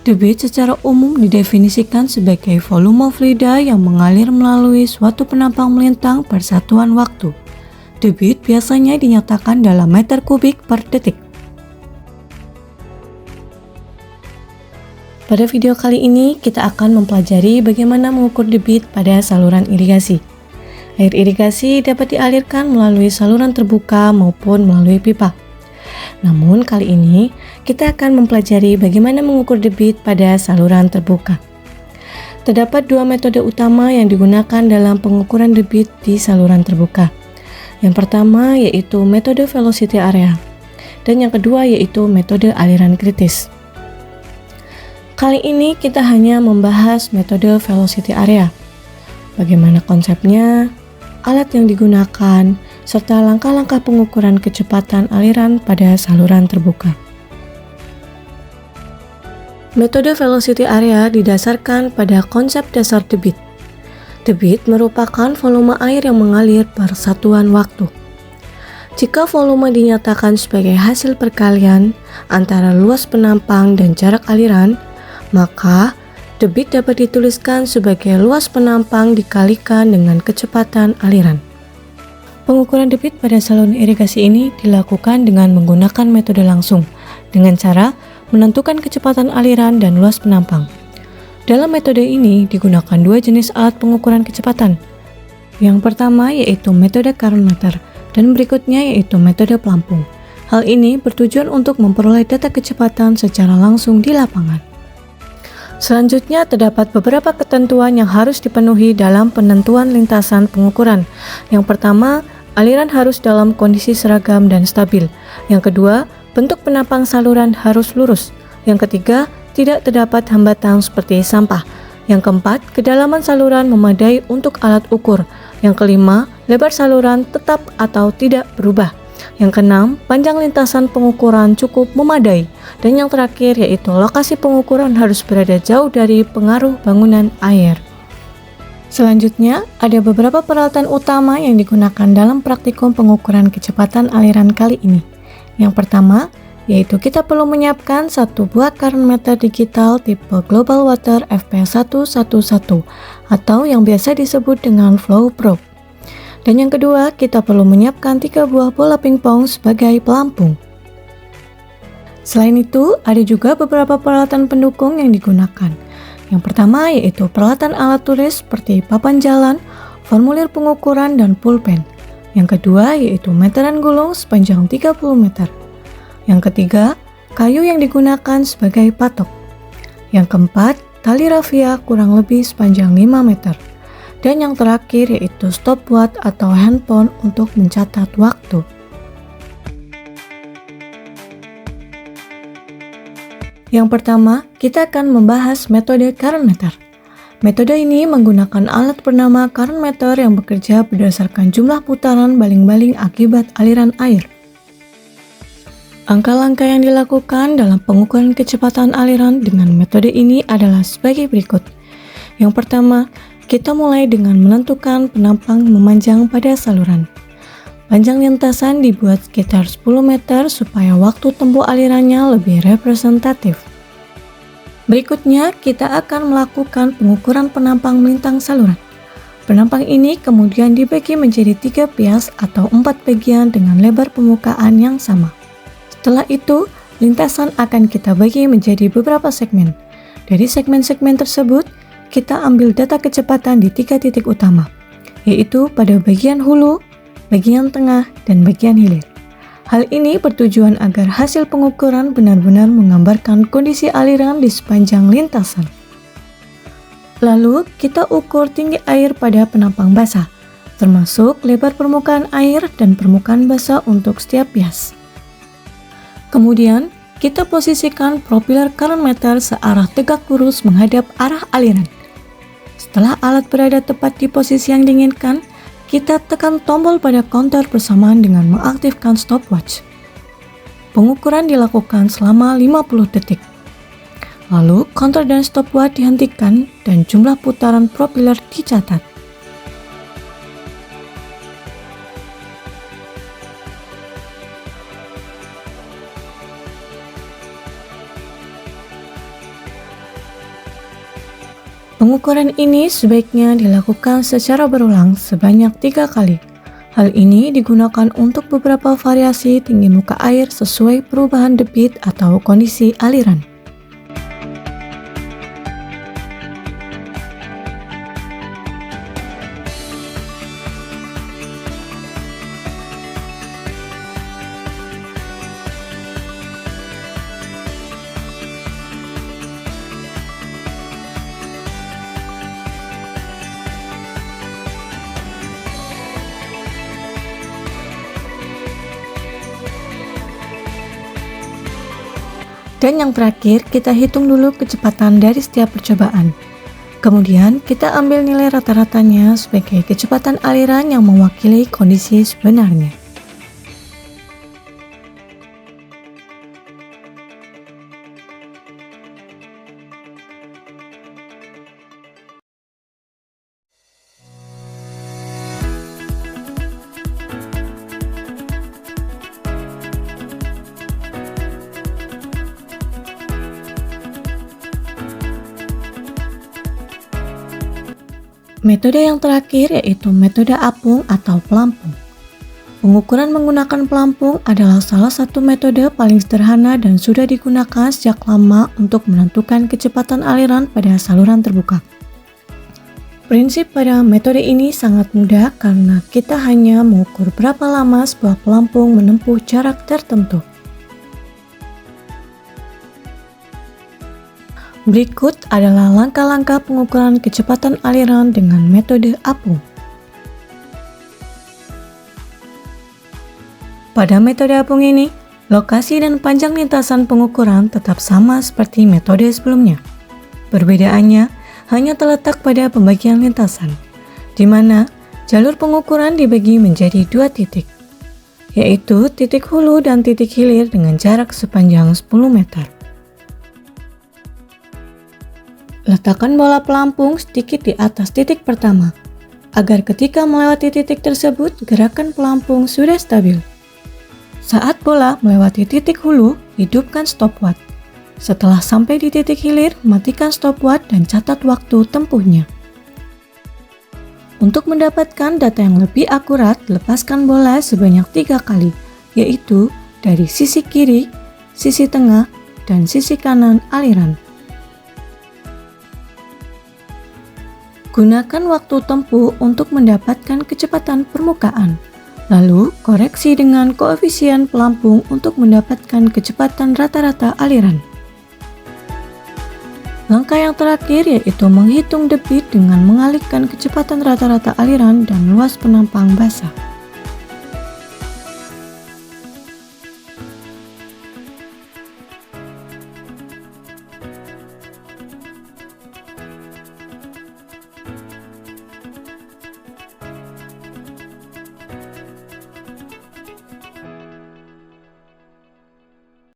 Debit secara umum didefinisikan sebagai volume fluida yang mengalir melalui suatu penampang melintang persatuan waktu. Debit biasanya dinyatakan dalam meter kubik per detik. Pada video kali ini, kita akan mempelajari bagaimana mengukur debit pada saluran irigasi. Air irigasi dapat dialirkan melalui saluran terbuka maupun melalui pipa. Namun kali ini, kita akan mempelajari bagaimana mengukur debit pada saluran terbuka. Terdapat dua metode utama yang digunakan dalam pengukuran debit di saluran terbuka. Yang pertama yaitu metode velocity area, dan yang kedua yaitu metode aliran kritis. Kali ini kita hanya membahas metode velocity area. Bagaimana konsepnya, alat yang digunakan, serta langkah-langkah pengukuran kecepatan aliran pada saluran terbuka. Metode velocity area didasarkan pada konsep dasar debit. Debit merupakan volume air yang mengalir per satuan waktu. Jika volume dinyatakan sebagai hasil perkalian antara luas penampang dan jarak aliran, maka debit dapat dituliskan sebagai luas penampang dikalikan dengan kecepatan aliran. Pengukuran debit pada saluran irigasi ini dilakukan dengan menggunakan metode langsung, dengan cara menentukan kecepatan aliran dan luas penampang. Dalam metode ini digunakan dua jenis alat pengukuran kecepatan. Yang pertama yaitu metode current meter, dan berikutnya yaitu metode pelampung. Hal ini bertujuan untuk memperoleh data kecepatan secara langsung di lapangan. Selanjutnya, terdapat beberapa ketentuan yang harus dipenuhi dalam penentuan lintasan pengukuran. Yang pertama, aliran harus dalam kondisi seragam dan stabil. Yang kedua, bentuk penampang saluran harus lurus. Yang ketiga, tidak terdapat hambatan seperti sampah. Yang keempat, kedalaman saluran memadai untuk alat ukur. Yang kelima, lebar saluran tetap atau tidak berubah. Yang keenam, panjang lintasan pengukuran cukup memadai. Dan yang terakhir yaitu lokasi pengukuran harus berada jauh dari pengaruh bangunan air. Selanjutnya, ada beberapa peralatan utama yang digunakan dalam praktikum pengukuran kecepatan aliran kali ini. Yang pertama, yaitu kita perlu menyiapkan satu buah current meter digital tipe Global Water FP111 atau yang biasa disebut dengan flow probe. Dan yang kedua, kita perlu menyiapkan 3 buah bola pingpong sebagai pelampung. Selain itu, ada juga beberapa peralatan pendukung yang digunakan. Yang pertama yaitu peralatan alat tulis seperti papan jalan, formulir pengukuran, dan pulpen. Yang kedua yaitu meteran gulung sepanjang 30 meter. Yang ketiga, kayu yang digunakan sebagai patok. Yang keempat, tali rafia kurang lebih sepanjang 5 meter. Dan yang terakhir yaitu stopwatch atau handphone untuk mencatat waktu. Yang pertama, kita akan membahas metode current meter. Metode ini menggunakan alat bernama current meter yang bekerja berdasarkan jumlah putaran baling-baling akibat aliran air. Langkah-langkah yang dilakukan dalam pengukuran kecepatan aliran dengan metode ini adalah sebagai berikut. Yang pertama, kita mulai dengan menentukan penampang memanjang pada saluran. Panjang lintasan dibuat sekitar 10 meter supaya waktu tempuh alirannya lebih representatif. Berikutnya, kita akan melakukan pengukuran penampang melintang saluran. Penampang ini kemudian dibagi menjadi 3 bias atau 4 bagian dengan lebar permukaan yang sama. Setelah itu, lintasan akan kita bagi menjadi beberapa segmen. Dari segmen-segmen tersebut, kita ambil data kecepatan di 3 titik utama, yaitu pada bagian hulu, bagian tengah, dan bagian hilir. Hal ini bertujuan agar hasil pengukuran benar-benar menggambarkan kondisi aliran di sepanjang lintasan. Lalu, kita ukur tinggi air pada penampang basah, termasuk lebar permukaan air dan permukaan basah untuk setiap bias. Kemudian, kita posisikan propeller current meter searah tegak lurus menghadap arah aliran. Setelah alat berada tepat di posisi yang diinginkan, kita tekan tombol pada counter bersamaan dengan mengaktifkan stopwatch. Pengukuran dilakukan selama 50 detik. Lalu, counter dan stopwatch dihentikan dan jumlah putaran propeller dicatat. Pengukuran ini sebaiknya dilakukan secara berulang sebanyak 3 kali. Hal ini digunakan untuk beberapa variasi tinggi muka air sesuai perubahan debit atau kondisi aliran. Dan yang terakhir, kita hitung dulu kecepatan dari setiap percobaan. Kemudian, kita ambil nilai rata-ratanya sebagai kecepatan aliran yang mewakili kondisi sebenarnya. Metode yang terakhir yaitu metode apung atau pelampung. Pengukuran menggunakan pelampung adalah salah satu metode paling sederhana dan sudah digunakan sejak lama untuk menentukan kecepatan aliran pada saluran terbuka. Prinsip pada metode ini sangat mudah karena kita hanya mengukur berapa lama sebuah pelampung menempuh jarak tertentu. Berikut adalah langkah-langkah pengukuran kecepatan aliran dengan metode apung. Pada metode apung ini, lokasi dan panjang lintasan pengukuran tetap sama seperti metode sebelumnya. Perbedaannya hanya terletak pada pembagian lintasan, di mana jalur pengukuran dibagi menjadi 2 titik, yaitu titik hulu dan titik hilir dengan jarak sepanjang 10 meter. Letakkan bola pelampung sedikit di atas titik pertama, agar ketika melewati titik tersebut, gerakan pelampung sudah stabil. Saat bola melewati titik hulu, hidupkan stopwatch. Setelah sampai di titik hilir, matikan stopwatch dan catat waktu tempuhnya. Untuk mendapatkan data yang lebih akurat, lepaskan bola sebanyak 3 kali, yaitu dari sisi kiri, sisi tengah, dan sisi kanan aliran. Gunakan waktu tempuh untuk mendapatkan kecepatan permukaan, lalu koreksi dengan koefisien pelampung untuk mendapatkan kecepatan rata-rata aliran. Langkah yang terakhir yaitu menghitung debit dengan mengalihkan kecepatan rata-rata aliran dan luas penampang basah.